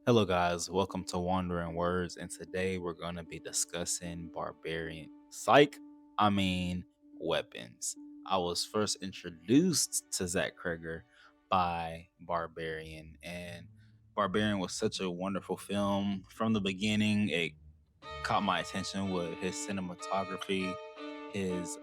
Hello, guys. Welcome to Wandering Words, and today we're going to be discussing Barbarian. Psych, I mean, weapons. I was first introduced to Zach Kreger by Barbarian, and Barbarian was such a wonderful film. From the beginning, it caught my attention with his cinematography, his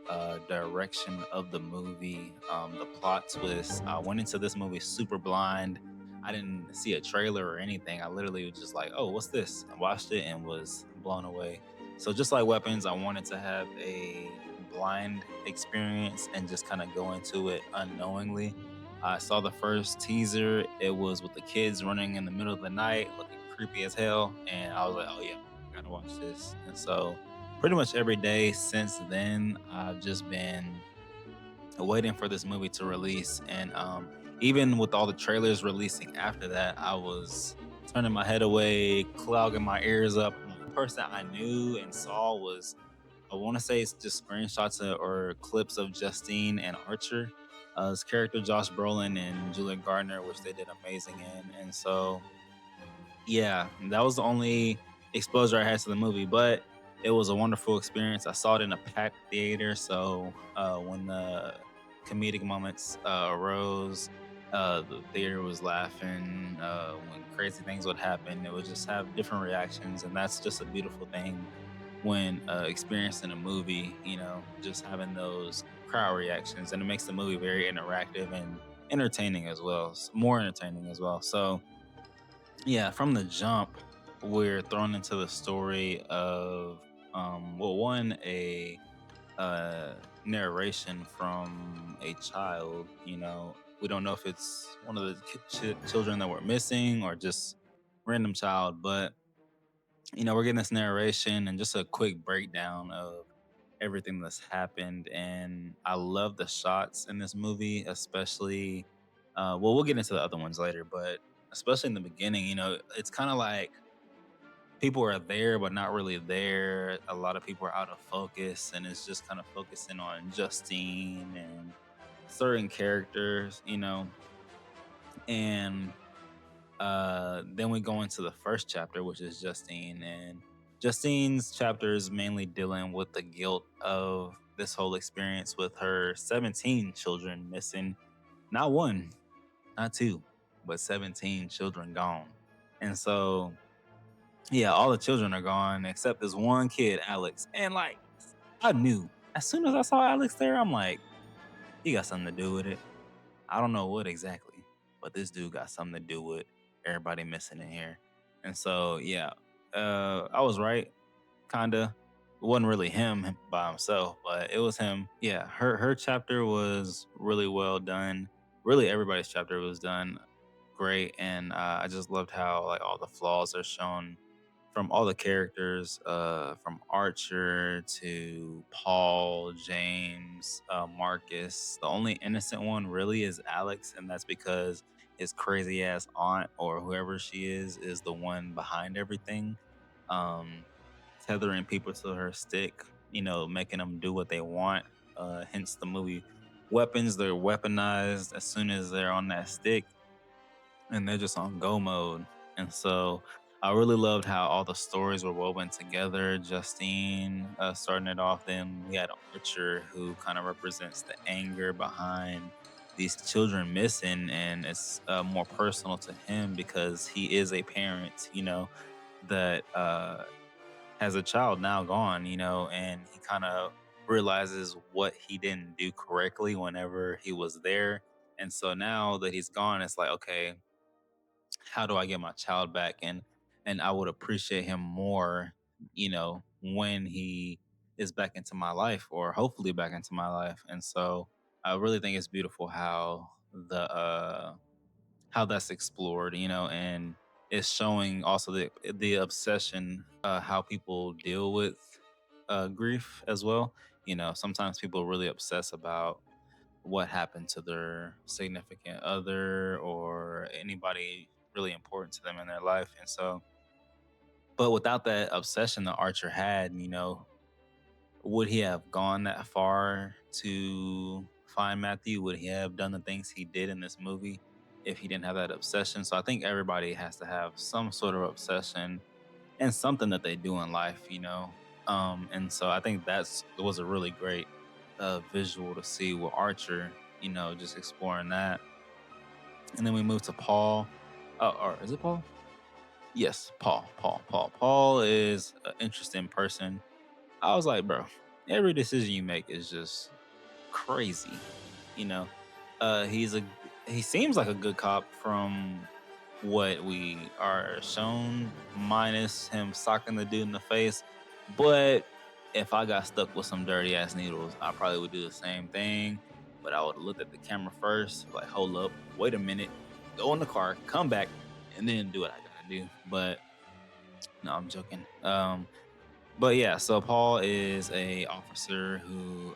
direction of the movie, the plot twist. I went into this movie super blind. I didn't see a trailer or anything. I literally was just like, "Oh, what's this?" I watched it and was blown away. So just like Weapons, I wanted to have a blind experience and just kind of go into it unknowingly. I saw the first teaser. It was with the kids running in the middle of the night, looking creepy as hell, and I was like, "Oh yeah, gotta watch this." And so pretty much every day since then, I've just been waiting for this movie to release. And even with all the trailers releasing after that, I was turning my head away, clogging my ears up. The only person I knew and saw was, I want to say it's just screenshots or clips of Justine and Archer. His character Josh Brolin and Julia Gardner, which they did amazing in. And so yeah, that was the only exposure I had to the movie, but it was a wonderful experience. I saw it in a packed theater, so when the comedic moments arose, the theater was laughing. When crazy things would happen, it would just have different reactions, and that's just a beautiful thing when experiencing a movie. Just having those crowd reactions, and it makes the movie very interactive and entertaining as well, more entertaining as well. So yeah, from the jump, we're thrown into the story of well, one, a narration from a child. We don't know if it's one of the children that were missing or just random child, but we're getting this narration and just a quick breakdown of everything that's happened. And I love the shots in this movie, especially. Well, we'll get into the other ones later, but especially in the beginning, it's kind of like people are there but not really there. A lot of people are out of focus, and it's just kind of focusing on Justine and certain characters, and then we go into the first chapter, which is Justine. And Justine's chapter is mainly dealing with the guilt of this whole experience with her 17 children missing. Not one, not two, but 17 children gone. And so yeah, all the children are gone except this one kid, Alex. And like, I knew as soon as I saw Alex there, I'm like, he got something to do with it. I don't know what exactly, but this dude got something to do with everybody missing in here. And so, yeah, I was right, kinda. It wasn't really him by himself, but it was him. Yeah, her chapter was really well done. Really, everybody's chapter was done great, and I just loved how like all the flaws are shown from all the characters, from Archer to Paul, James, Marcus. The only innocent one really is Alex, and that's because his crazy ass aunt or whoever she is the one behind everything, um, tethering people to her stick. Making them do what they want. Hence the movie weapons. They're weaponized as soon as they're on that stick, and they're just on go mode. And so I really loved how all the stories were woven together. Justine starting it off, then we had Archer, who kind of represents the anger behind these children missing, and it's more personal to him because he is a parent, that has a child now gone, and he kind of realizes what he didn't do correctly whenever he was there. And so now that he's gone, it's like, okay, how do I get my child back? And I would appreciate him more, when he is back into my life, or hopefully back into my life. And so I really think it's beautiful how that's explored, and it's showing also the obsession, how people deal with grief as well. Sometimes people really obsess about what happened to their significant other or anybody really important to them in their life. And so, but without that obsession that Archer had, would he have gone that far to find Matthew? Would he have done the things he did in this movie? if he didn't have that obsession. So I think everybody has to have some sort of obsession and something that they do in life, you know. And so I think that's it was a really great visual to see with Archer, you know, just exploring that. And then we move to Paul. Or is it Paul? Yes, Paul. Paul. Paul is an interesting person. I was like, bro, every decision you make is just crazy. You know, he's a he seems like a good cop from what we are shown, minus him socking the dude in the face. But if I got stuck with some dirty ass needles, I probably would do the same thing. But I would have looked at the camera first, like, hold up, wait a minute, go in the car, come back, and then do what I gotta do. But no, I'm joking. But yeah, so Paul is a officer who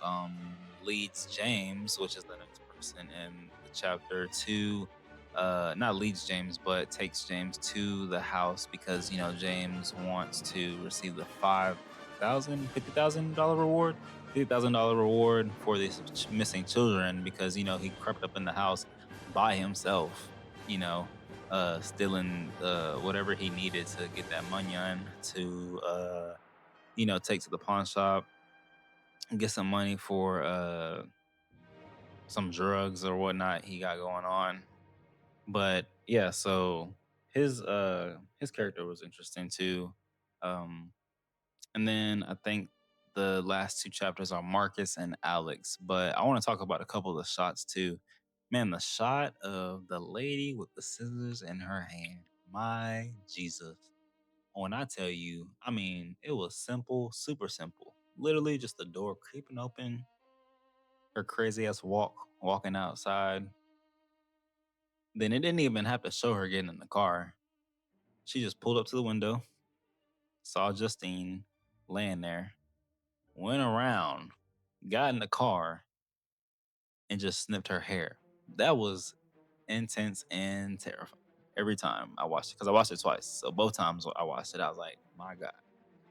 leads James, which is the next person in the chapter, to not leads James, but takes James to the house because you know James wants to receive the $50,000 reward, $50,000 reward for these missing children because you know he crept up in the house by himself, you know, stealing whatever he needed to get that money on to you know, take to the pawn shop and get some money for some drugs or whatnot he got going on. But yeah, so his character was interesting too. Um and then I think the last two chapters are Marcus and Alex. But I want to talk about a couple of the shots too. Man, the shot of the lady with the scissors in her hand. My Jesus. When I tell you, I mean, it was simple, super simple. Literally just the door creeping open, her crazy ass walking outside. Then it didn't even have to show her getting in the car. She just pulled up to the window, saw Justine laying there, went around, got in the car, and just snipped her hair. That was intense and terrifying. Every time I watched it, because I watched it twice. So both times I watched it, I was like, my God.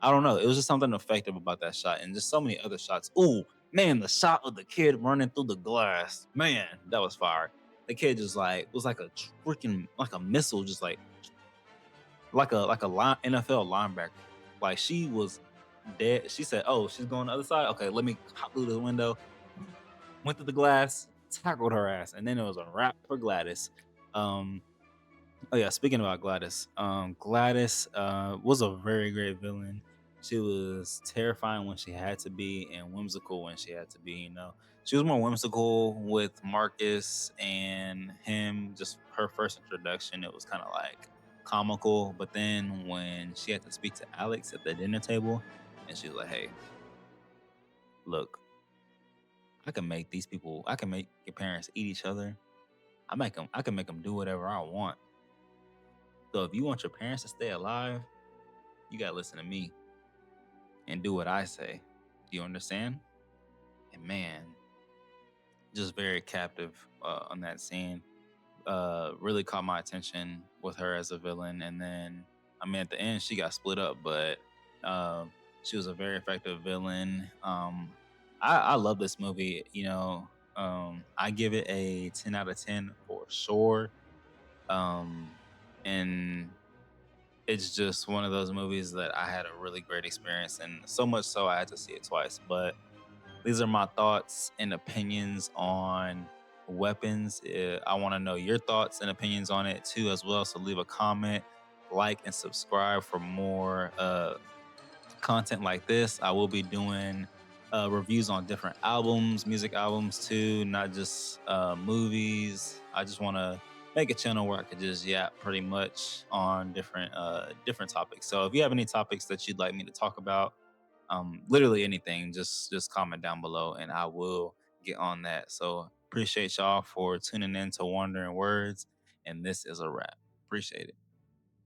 I don't know. It was just something effective about that shot and just so many other shots. Ooh, man, the shot of the kid running through the glass. Man, that was fire. The kid just like it was like a freaking like a missile, just like a NFL linebacker. Like she was dead. She said, "Oh, she's going the other side. Okay, let me hop through the window." Went through the glass, tackled her ass, and then it was a wrap for Gladys. Um, Oh yeah, speaking about Gladys, Gladys was a very great villain. She was terrifying when she had to be, and whimsical when she had to be. You know, she was more whimsical with Marcus and him. Just her first introduction, it was kind of like comical. But then when she had to speak to Alex at the dinner table, and she was like, "Hey, look, I can make these people. I can make your parents eat each other. I can make them do whatever I want. So if you want your parents to stay alive, you gotta listen to me and do what I say. Do you understand?" And man, just very captive on that scene. Really caught my attention with her as a villain. And then, I mean, at the end, she got split up, but she was a very effective villain. I love this movie. You know, I give it a 10 out of 10 for sure. Um, and it's just one of those movies that I had a really great experience, and so much so I had to see it twice. But these are my thoughts and opinions on weapons. I want to know your thoughts and opinions on it too, as well. So leave a comment, like, and subscribe for more content like this. I will be doing reviews on different albums, music albums too, not just movies. I just want to make a channel where I could just yap pretty much on different topics. So if you have any topics that you'd like me to talk about, literally anything, just comment down below and I will get on that. So appreciate y'all for tuning in to Wandering Words, and this is a wrap. Appreciate it.